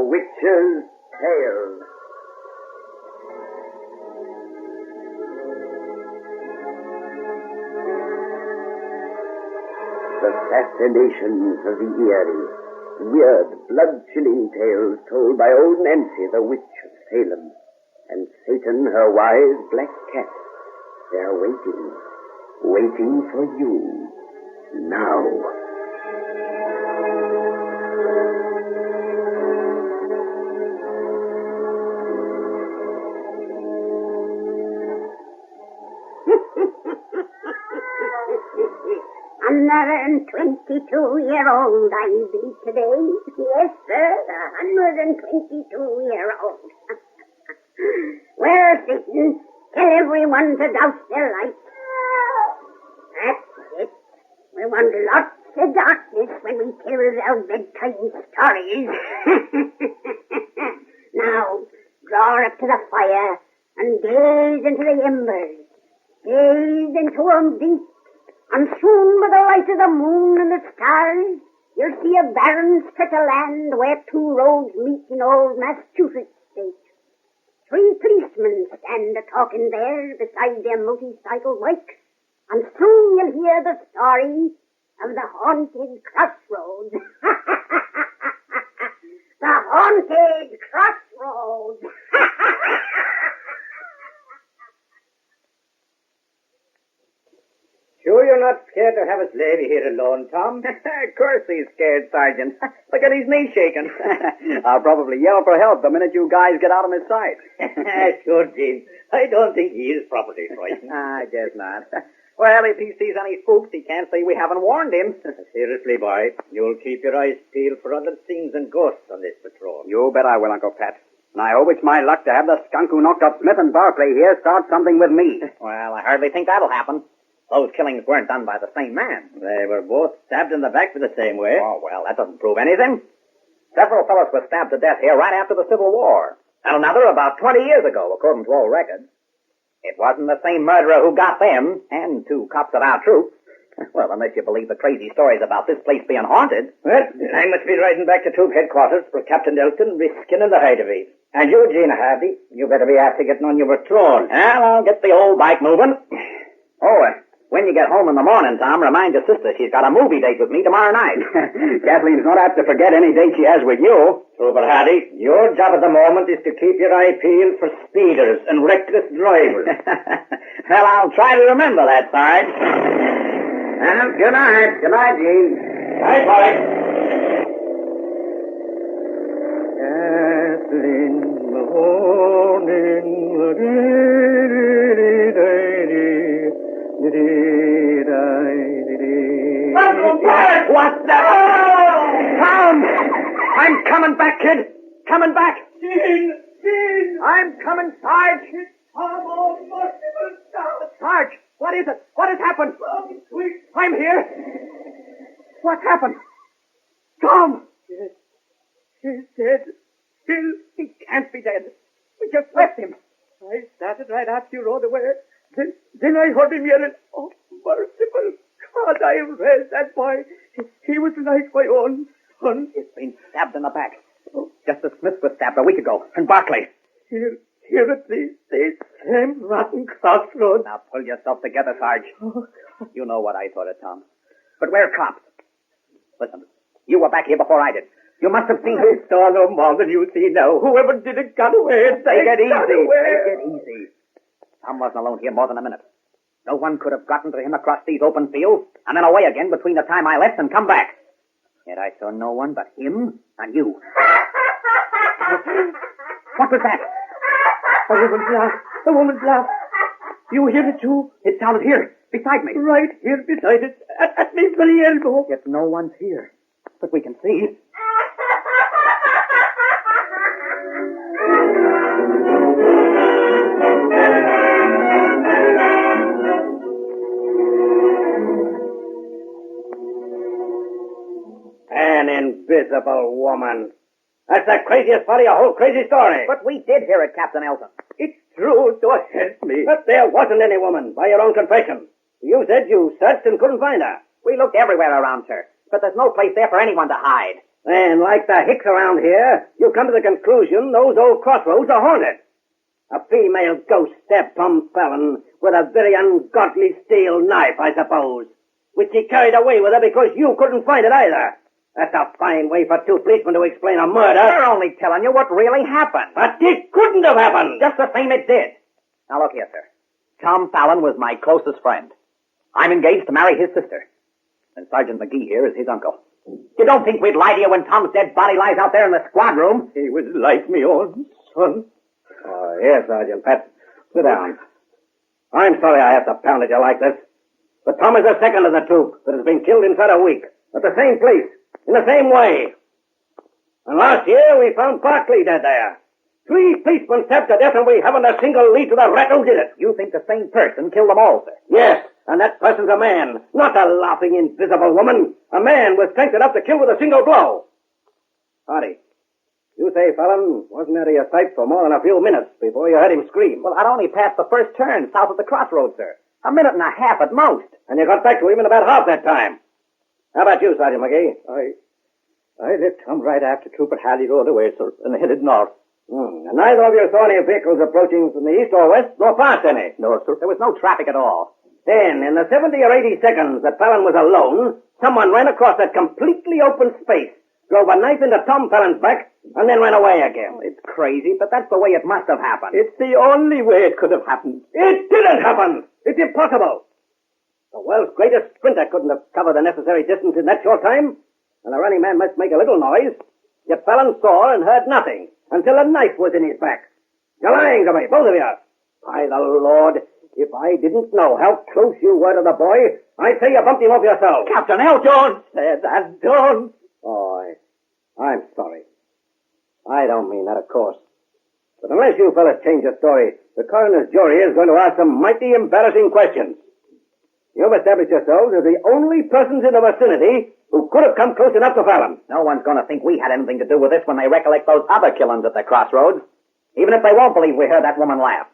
Witch's Tale. The fascinations of the eerie, weird, blood-chilling tales told by old Nancy, the witch of Salem, and Satan, her wise black cat. They're waiting for you, now. Another 22-year-old I be today. Yes, sir, 122-year-old. Well, Satan, tell everyone to douse their lights. That's it. We want lots of darkness when we tell our bedtime stories. Now, draw up to the fire and gaze into the embers. Gaze into 'em deep. And soon, with the light of the moon and the stars, you'll see a barren stretch of land where two roads meet in old Massachusetts state. 3 policemen stand a-talking there beside their motorcycle bikes, and soon you'll hear the story of the haunted Crossroads. The haunted Crossroads. Sure you're not scared to have us lady here alone, Tom? Of course he's scared, Sergeant. Look at his knee shaking. I'll probably yell for help the minute you guys get out of his sight. Sure, Gene. I don't think he is properly frightened. I guess not. Well, if he sees any spooks, he can't say we haven't warned him. Seriously, boy, you'll keep your eyes peeled for other things than ghosts on this patrol. You bet I will, Uncle Pat. And I hope it's my luck to have the skunk who knocked up Smith and Barclay here start something with me. Well, I hardly think that'll happen. Those killings weren't done by the same man. They were both stabbed in the back the same way. Oh, well, that doesn't prove anything. Several fellows were stabbed to death here right after the Civil War. And another about 20 years ago, according to all records. It wasn't the same murderer who got them, and 2 cops of our troops. Well, unless you believe the crazy stories about this place being haunted. Well, I must be riding back to troop headquarters for Captain Elton risking in the hideaway. And you, Gina Hardy, you better be after getting on your patrol. Well, I'll get the old bike moving. Oh, when you get home in the morning, Tom, remind your sister she's got a movie date with me tomorrow night. Kathleen's not apt to forget any date she has with you. Trooper Hardy, your job at the moment is to keep your eye peeled for speeders and reckless drivers. Well, I'll try to remember that, Sarge. Well, good night. Good night, Gene. Night, boy. Kathleen, morning, What the? Tom! I'm coming back, kid. Coming back. Gene! I'm coming, Sarge. It's Tom almost Sarge, what is it? What has happened? Sweet. I'm here. What's happened? Tom! He's dead. He can't be dead. We just left him. I started right after you rode away. Then I heard him yelling, "Oh, merciful God, I raised that boy. He was like my own son." He's been stabbed in the back. Just as Smith was stabbed a week ago. And Barclay. Here at the same rotten crossroads. Now pull yourself together, Sarge. Oh, You know what I thought of, Tom. But we're cops. Listen, you were back here before I did. You must have seen I saw no more than you see now. Whoever did it got away. Take it easy. Got away. Take it easy. Tom wasn't alone here more than a minute. No one could have gotten to him across these open fields and then away again between the time I left and come back. Yet I saw no one but him and you. What was that? A woman's laugh. A woman's laugh. You hear it too? It sounded here, beside me. Right here beside it. At me very elbow. Yet no one's here. But we can see. An invisible woman. That's the craziest part of your whole crazy story. But we did hear it, Captain Elton. It's true, so help me. But there wasn't any woman, by your own confession. You said you searched and couldn't find her. We looked everywhere around, sir. But there's no place there for anyone to hide. Then, like the hicks around here, you come to the conclusion those old crossroads are haunted. A female ghost stabbed Tom Fallon with a very ungodly steel knife, I suppose, which she carried away with her because you couldn't find it either. That's a fine way for two policemen to explain a murder. We're only telling you what really happened. But it couldn't have happened. Just the same it did. Now look here, sir. Tom Fallon was my closest friend. I'm engaged to marry his sister. And Sergeant McGee here is his uncle. You don't think we'd lie to you when Tom's dead body lies out there in the squad room? He was like me own son. Oh, yes, Sergeant. Pat, sit down. I'm sorry I have to pound at you like this. But Tom is the second of the troop that has been killed inside a week. At the same place. In the same way. And last year we found Barkley dead there. 3 policemen stabbed to death and we haven't a single lead to the rat who did it. You think the same person killed them all, sir? Yes, and that person's a man. Not a laughing, invisible woman. A man with strength enough to kill with a single blow. Hardy, you say Fallon wasn't out of your sight for more than a few minutes before you heard him scream. Well, I'd only passed the first turn south of the Crossroads, sir. A minute and a half at most. And you got back to him in about half that time. How about you, Sergeant McGee? I left Tom right after Trooper Halley rode away, sir, and headed north. And neither of you saw any vehicles approaching from the east or west, nor past any? No, sir. There was no traffic at all. Then, in the 70 or 80 seconds that Fallon was alone, someone ran across that completely open space, drove a knife into Tom Fallon's back, and then ran away again. It's crazy, but that's the way it must have happened. It's the only way it could have happened. It didn't happen! It's impossible! The world's greatest sprinter couldn't have covered the necessary distance in that short time, and a running man must make a little noise. Yet Fallon saw and heard nothing until a knife was in his back. You're lying to me, both of you. By the Lord, if I didn't know how close you were to the boy, I'd say you bumped him off yourself. Captain L. Jones! Don't. Oh, I'm sorry. I don't mean that, of course. But unless you fellas change your story, the coroner's jury is going to ask some mighty embarrassing questions. You've established yourselves as the only persons in the vicinity who could have come close enough to Fallon. No one's going to think we had anything to do with this when they recollect those other killings at the Crossroads. Even if they won't believe we heard that woman laugh.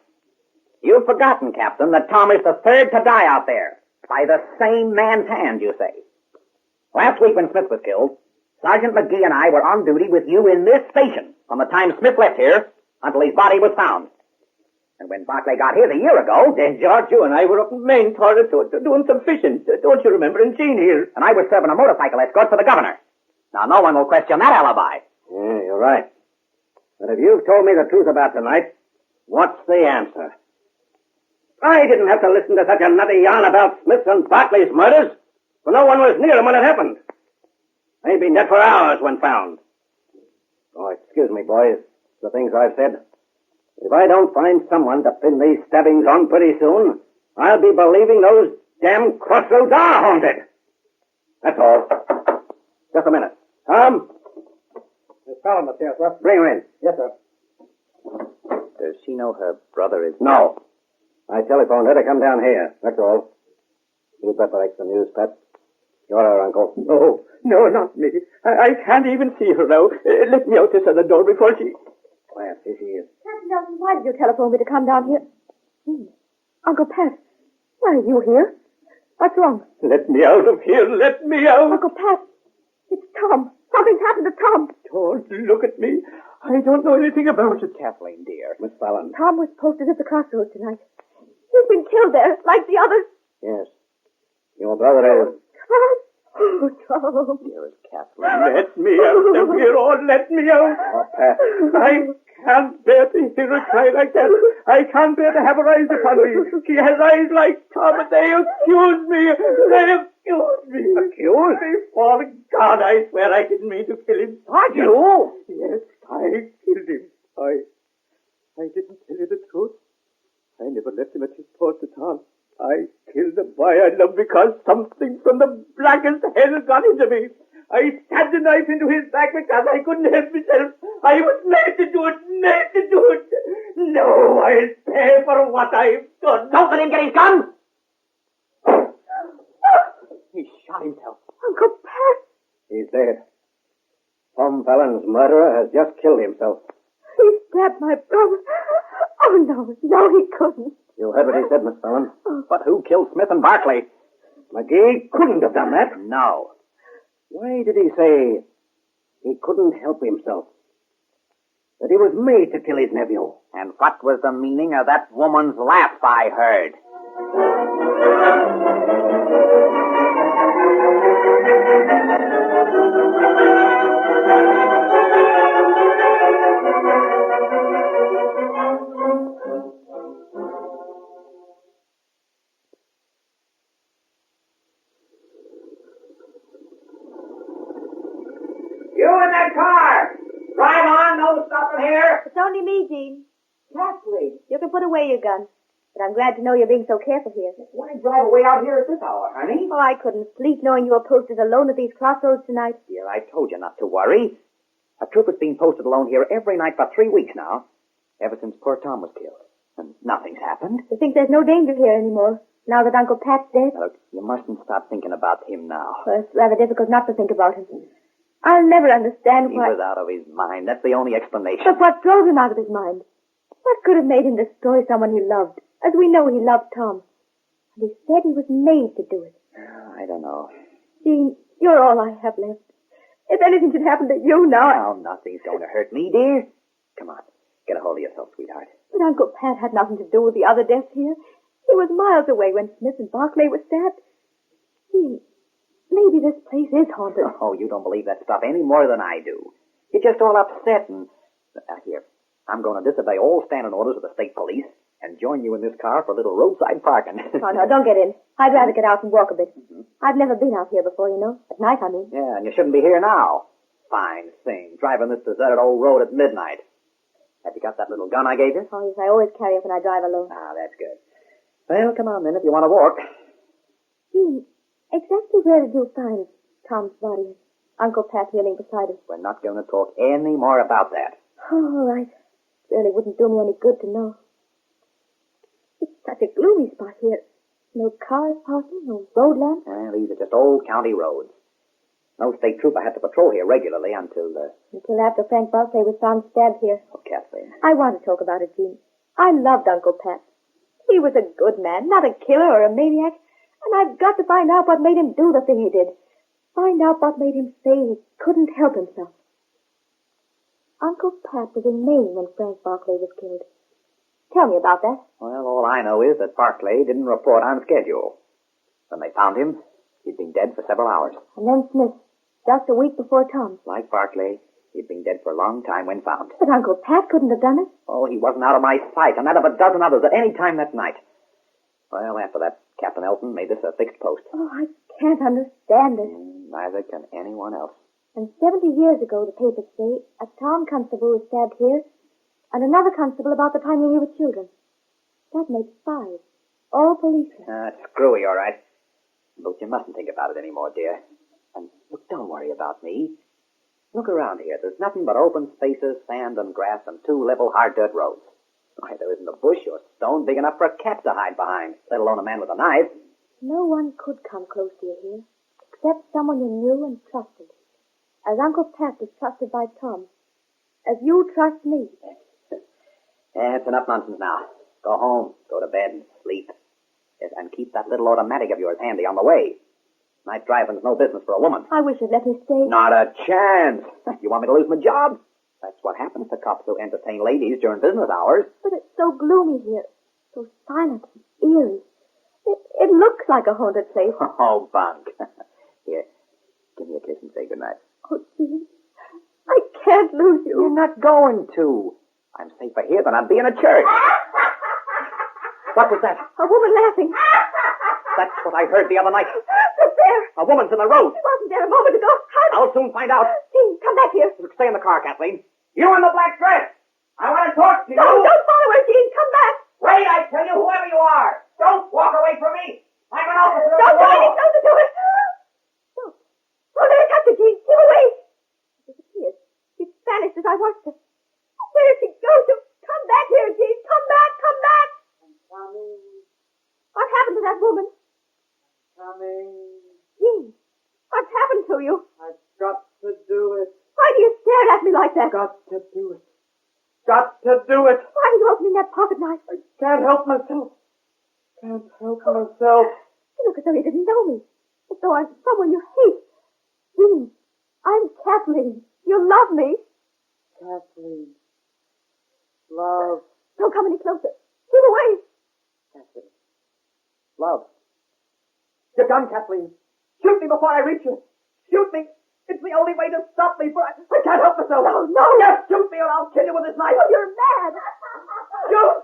You've forgotten, Captain, that Tom is the third to die out there. By the same man's hand, you say. Last week when Smith was killed, Sergeant McGee and I were on duty with you in this station from the time Smith left here until his body was found. And when Barclay got here a year ago... Then George, you and I were up in Maine Torres doing some fishing. Don't you remember? And Jean here. And I was serving a motorcycle escort for the governor. Now, no one will question that alibi. Yeah, you're right. But if you've told me the truth about tonight, what's the answer? I didn't have to listen to such a nutty yarn about Smith and Barclay's murders, for no one was near them when it happened. They'd been dead for hours when found. Oh, excuse me, boys, the things I've said. If I don't find someone to pin these stabbings on pretty soon, I'll be believing those damn crossroads are haunted. That's all. Just a minute. Tom? Miss Fallon upstairs, sir. Bring her in. Yes, sir. Does she know her brother is... No. I telephoned her to come down here. That's all. You'd better break the news, Pat. You're her uncle. No, not me. I can't even see her now. Let me out this other door before she... Well, here she is. Captain Nelson, why did you telephone me to come down here? Uncle Pat, why are you here? What's wrong? Let me out of here. Let me out. Uncle Pat, it's Tom. Something's happened to Tom. Don't look at me. I don't know anything about it. Kathleen, dear. Miss Fallon. Tom was posted at the Crossroads tonight. He's been killed there, like the others. Yes. Your brother is... Oh, Tom. Dearest Kathleen. Let me out of here. Oh, let me out. Oh, Pat. I can't bear to hear her cry like that. I can't bear to have her eyes upon me. She has eyes like Tom, and they accuse me. They accuse me. Accuse? Before God, I swear I didn't mean to kill him. You? Yes, I killed him. I didn't tell you the truth. I never left him at his post at all. I killed the boy I loved because something from the blackest hell got into me. I stabbed a knife into his back because I couldn't help myself. I was made to do it. No, I'll pay for what I've done. Don't let him get his gun! He shot himself. Uncle Pat. He's dead. Tom Fallon's murderer has just killed himself. He stabbed my brother. Oh, no, he couldn't. You heard what he said, Miss Fallon. But who killed Smith and Barclay? McGee couldn't have done that. No. Why did he say He couldn't help himself. That he was made to kill his nephew. And what was the meaning of that woman's laugh I heard? You in that car! Drive on, no stopping here! It's only me, Jean. Kathleen, You can put away your gun. But I'm glad to know you're being so careful here. why drive away out here at this hour, honey? Oh, I couldn't sleep knowing you were posted alone at these crossroads tonight. Dear, I told you not to worry. A trooper's been posted alone here every night for 3 weeks now, ever since poor Tom was killed. And nothing's happened. You think there's no danger here anymore, now that Uncle Pat's dead? Now, look, you mustn't stop thinking about him now. Well, it's rather difficult not to think about him. I'll never understand He why... was out of his mind. That's the only explanation. But what drove him out of his mind? What could have made him destroy someone he loved, as we know he loved Tom? And he said he was made to do it. I don't know. Jean, you're all I have left. If anything should happen to you now... Now, nothing's going to hurt me, dear. Come on. Get a hold of yourself, sweetheart. But Uncle Pat had nothing to do with the other deaths here. He was miles away when Smith and Barclay were stabbed. Jean, maybe this place is haunted. Oh, you don't believe that stuff any more than I do. You're just all upset and... here, I'm going to disobey all standing orders of the state police and join you in this car for a little roadside parking. Oh, no, don't get in. I'd rather get out and walk a bit. I've never been out here before, you know. At night, I mean. Yeah, and you shouldn't be here now. Fine thing, driving this deserted old road at midnight. Have you got that little gun I gave you? Oh, yes, I always carry it when I drive alone. Ah, that's good. Well, come on then if you want to walk. Jean, exactly where did you find Tom's body? Uncle Pat kneeling beside him. We're not going to talk any more about that. Oh, all right. Really wouldn't do me any good to know. It's such a gloomy spot here. No cars passing, no road lamps. Well, these are just old county roads. No state trooper had to patrol here regularly until after Frank Barclay was found stabbed here. Oh, Kathleen. I want to talk about it, Jean. I loved Uncle Pat. He was a good man, not a killer or a maniac. And I've got to find out what made him do the thing he did. Find out what made him say he couldn't help himself. Uncle Pat was in Maine when Frank Barclay was killed. Tell me about that. Well, all I know is that Barclay didn't report on schedule. When they found him, he'd been dead for several hours. And then Smith, just a week before Tom. Like Barclay, he'd been dead for a long time when found. But Uncle Pat couldn't have done it. Oh, he wasn't out of my sight, and that of a dozen others at any time that night. Well, after that, Captain Elton made this a fixed post. Oh, I can't understand it. Neither can anyone else. And 70 years ago, the papers say, a town constable was stabbed here, and another constable about the time when we were children. That makes 5. All policemen. It's screwy, all right. But you mustn't think about it anymore, dear. And look, don't worry about me. Look around here. There's nothing but open spaces, sand and grass, and 2 level, hard dirt roads. Why, there isn't a bush or stone big enough for a cat to hide behind, let alone a man with a knife. No one could come close to you here, except someone you knew and trusted. As Uncle Pat was trusted by Tom. As you trust me. That's enough nonsense now. Go home, go to bed, and sleep. Yes, and keep that little automatic of yours handy on the way. Night driving's no business for a woman. I wish you'd let me stay. Not a chance. You want me to lose my job? That's what happens to cops who entertain ladies during business hours. But it's so gloomy here. So silent and eerie. It looks like a haunted place. Oh, bunk. Here, give me a kiss and say goodnight. Oh, Jean, I can't lose you. You're not going to. I'm safer here than I'd be in a church. What was that? A woman laughing. That's what I heard the other night. Look there. A woman's in the road. She wasn't there a moment ago. I'll soon find out. Jean, come back here. Stay in the car, Kathleen. You in the black dress. I want to talk to you. No, don't follow her, Jean. Come back. Wait, I tell you, whoever you are. Don't walk away from me. I'm an officer of Don't the do law. anything. Don't do it. No. Oh, there's Hector, Jean. Keep away. She disappeared. She vanished as I watched her. Where did she go to? Come back here, Jean. Come back. Come back. I'm coming. What happened to that woman? Coming. Jean, what's happened to you? I've got to do it. Why do you stare at me like that? Got to do it. Got to do it. Why are you opening that pocket knife? I can't help myself. Can't help myself. You look as though you didn't know me. As though I'm someone you hate. Jean, I'm Kathleen. You love me. Kathleen. Love. Don't come any closer. Keep away. Kathleen. Love. You're done, Kathleen. Shoot me before I reach you. Shoot me. It's the only way to stop me, but I can't help myself. No. Just shoot me or I'll kill you with this knife. Oh, you're mad. Shoot!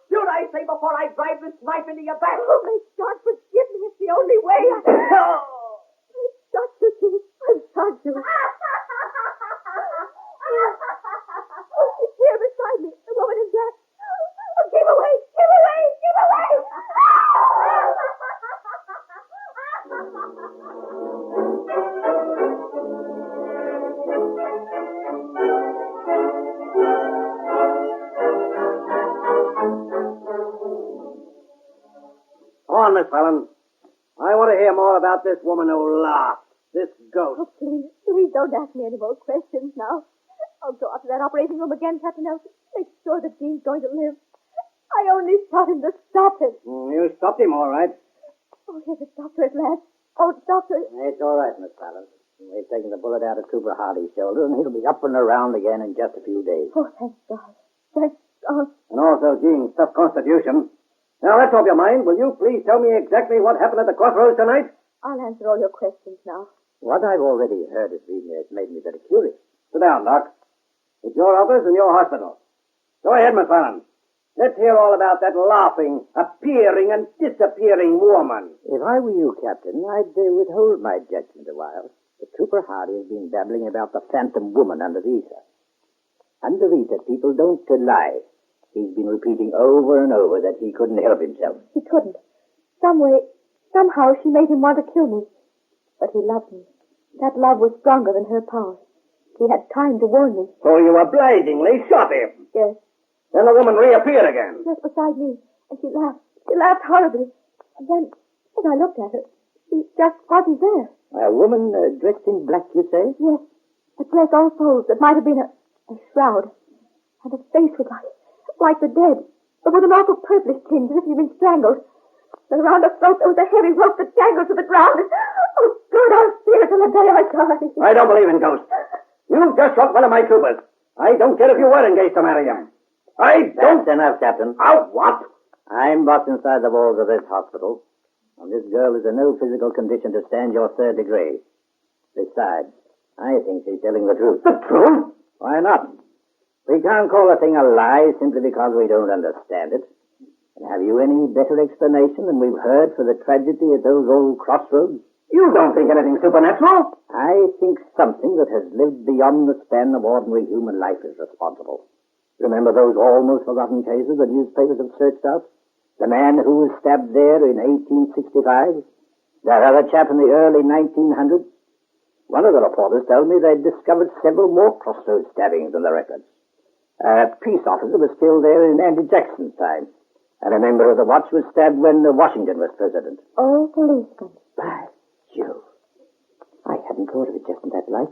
Shoot, I say, before I drive this knife into your back. Oh, may God forgive me. It's the only way. I've got to, Keith. I've got to. Oh, she's here beside me. The woman in black. Oh, keep away. Keep away. Keep away. Come on, Miss Fallon. I want to hear more about this woman who laughed. This ghost. Oh, please don't ask me any more questions now. I'll go up to that operating room again, Captain Nelson. Make sure that Dean's going to live. I only shot him to stop him. You stopped him, all right. Oh, here's the doctor at last. Oh, doctor. It's all right, Miss Fallon. They've taken the bullet out of Cooper Hardy's shoulder, and he'll be up and around again in just a few days. Oh, thank God. Thank God. And also Jean's tough constitution. Now, that's off your mind. Will you please tell me exactly what happened at the Crossroads tonight? I'll answer all your questions now. What I've already heard has made me very curious. Sit down, Doc. It's your office and your hospital. Go ahead, Miss Fallon. Let's hear all about that laughing, appearing, and disappearing woman. If I were you, Captain, I'd withhold my judgment a while. But Cooper Hardy has been babbling about the phantom woman under the ether. Under ether, people don't lie. He's been repeating over and over that he couldn't help himself. He couldn't. Somehow she made him want to kill me. But he loved me. That love was stronger than her power. He had time to warn me. So you obligingly shot him. Yes. Then the woman reappeared again. Just beside me. And she laughed. She laughed horribly. And then, as I looked at her, she just wasn't there. A woman dressed in black, you say? Yes. A dress all folds that might have been a shroud. And her face was like the dead, but with an awful purplish tinge as if she'd been strangled. And around her throat there was a heavy rope that dangled to the ground. Oh, God, I'll see her till the day I die. I don't believe in ghosts. You just shot one of my troopers. I don't care if you were engaged to marry him. I don't... That's enough, Captain. Oh, what? I'm boss inside the walls of this hospital, and this girl is in no physical condition to stand your third degree. Besides, I think she's telling the truth. The truth? Why not? We can't call a thing a lie simply because we don't understand it. And have you any better explanation than we've heard for the tragedy at those old crossroads? You don't think anything supernatural? I think something that has lived beyond the span of ordinary human life is responsible. Remember those almost forgotten cases the newspapers have searched out? The man who was stabbed there in 1865? That other chap in the early 1900s? One of the reporters told me they'd discovered several more crossroads stabbings in the records. A peace officer was killed there in Andy Jackson's time. And a member of the watch was stabbed when Washington was president. Oh, policeman. By Jove. I hadn't thought of it just in that light.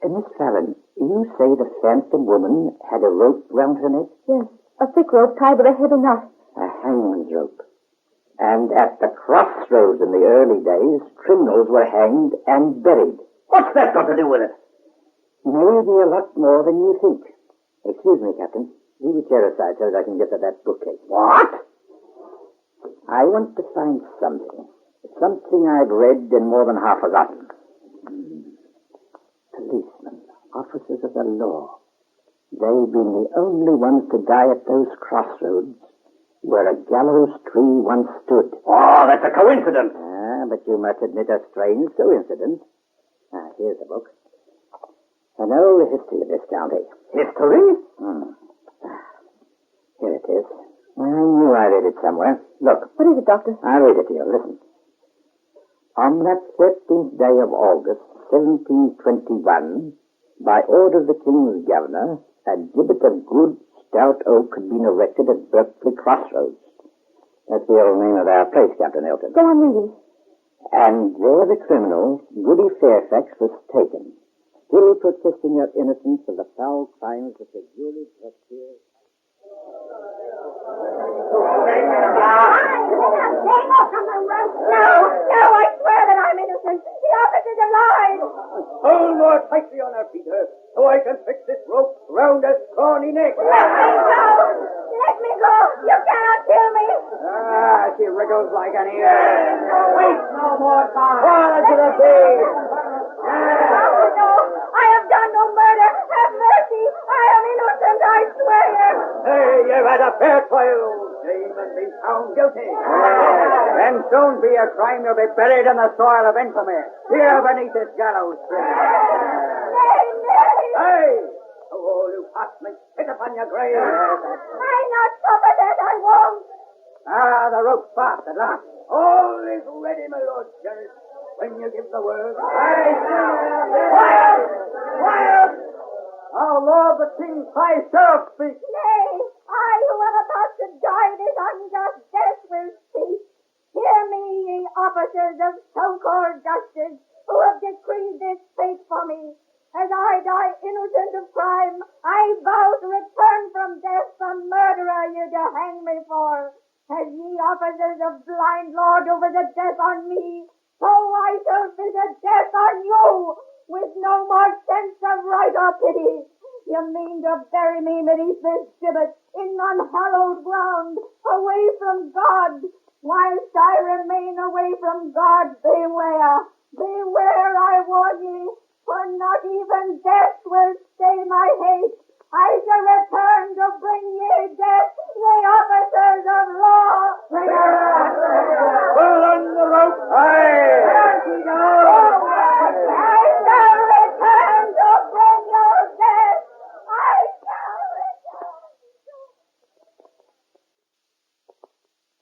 Miss Fallon, you say the phantom woman had a rope round her neck? Yes, a thick rope tied with a heavy knot. A hangman's rope. And at the crossroads in the early days, criminals were hanged and buried. What's that got to do with it? Maybe a lot more than you think. Excuse me, Captain. Leave a chair aside so that I can get to that bookcase. What? I want to find something. Something I've read and more than half forgotten. Policemen, officers of the law. They've been the only ones to die at those crossroads where a gallows tree once stood. Oh, that's a coincidence. But you must admit a strange coincidence. Here's the book. An old history of this county. History? Here it is. I knew I read it somewhere. Look. What is it, Doctor? I'll read it to you. Listen. On that 13th day of August, 1721, by order of the King's Governor, a gibbet of good, stout oak had been erected at Berkeley Crossroads. That's the old name of our place, Captain Elton. Go on reading. And there the criminal, Goody Fairfax, was taken, still protesting her innocence of the foul crimes that the jury had here. No, I swear that I'm innocent. The officer is alive! Hold more tightly on her, Peter, so I can fix this rope round her scrawny neck. Let me go! Let me go! You cannot kill me! She wriggles like an ear. Wait no more time. Fall to the sea. Oh, no! I have done no murder! Have mercy! I am innocent, I swear! Hey, you've had a fair trial, Dame, and been found guilty. Then soon be your crime you'll be buried in the soil of infamy, here beneath this gallows tree. Nay, nay! Hey! Oh, you fast me spit upon your grave. I not suffer that, I won't! The rope's fast at last. All is ready, my lord sheriff, when you give the word. Quiet! Quiet! Our Lord the King's High Sheriff speaks. Nay, I who am about to die this unjust death will speak. Hear me, ye officers of so-called justice, who have decreed this fate for me. As I die innocent of crime, I vow to return from death the murderer ye to hang me for. As ye officers of blind lord over the death on me, so I shall visit death on you, with no more sense of right or pity. You mean to bury me beneath this gibbet, in unhallowed ground, away from God. Whilst I remain away from God, beware, beware, I warn ye, for not even death will stay my hate. I shall return to bring ye death, ye officers of law. Pull on the rope. Aye. I shall return to bring your death. I shall return.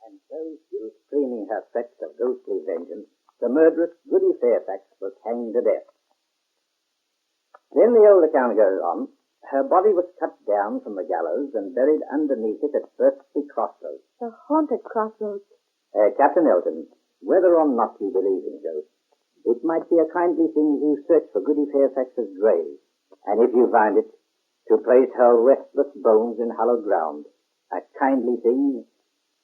And so, still screaming her threats of ghostly vengeance, the murderess Goody Fairfax was hanged to death. Then the old account goes on. Her body was cut down from the gallows and buried underneath it at Birthby Crossroads. The haunted Crossroads. Captain Elton, whether or not you believe in ghosts, it might be a kindly thing to search for Goody Fairfax's grave, and if you find it, to place her restless bones in hallowed ground. A kindly thing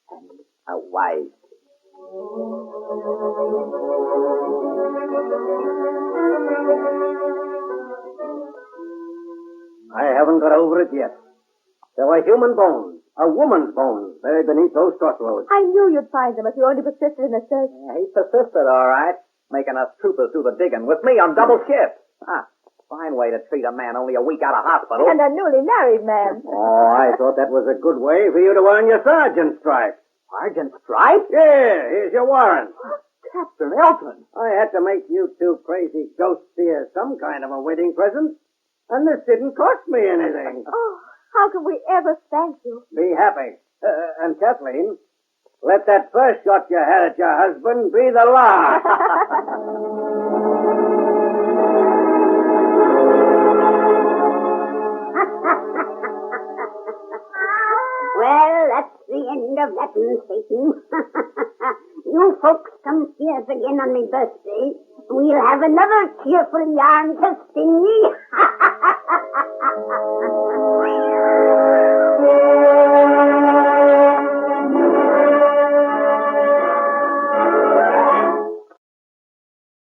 and a wise thing. I haven't got over it yet. There were human bones, a woman's bones, buried beneath those crossroads. I knew you'd find them if you only persisted in the search. Yeah, he persisted, all right, making us troopers do the digging with me on double shift. Fine way to treat a man only a week out of hospital. And a newly married man. Oh, I thought that was a good way for you to earn your sergeant's stripe. Sergeant Stripe? Yeah, here's your warrant. Captain Elton. I had to make you two crazy ghosts here some kind of a wedding present, and this didn't cost me anything. Oh, how can we ever thank you? Be happy. And Kathleen, let that first shot you had at your husband be the last. Well, that's the end of that one, Satan. You folks come see us again on my birthday. We'll have another cheerful yarn to sing ye.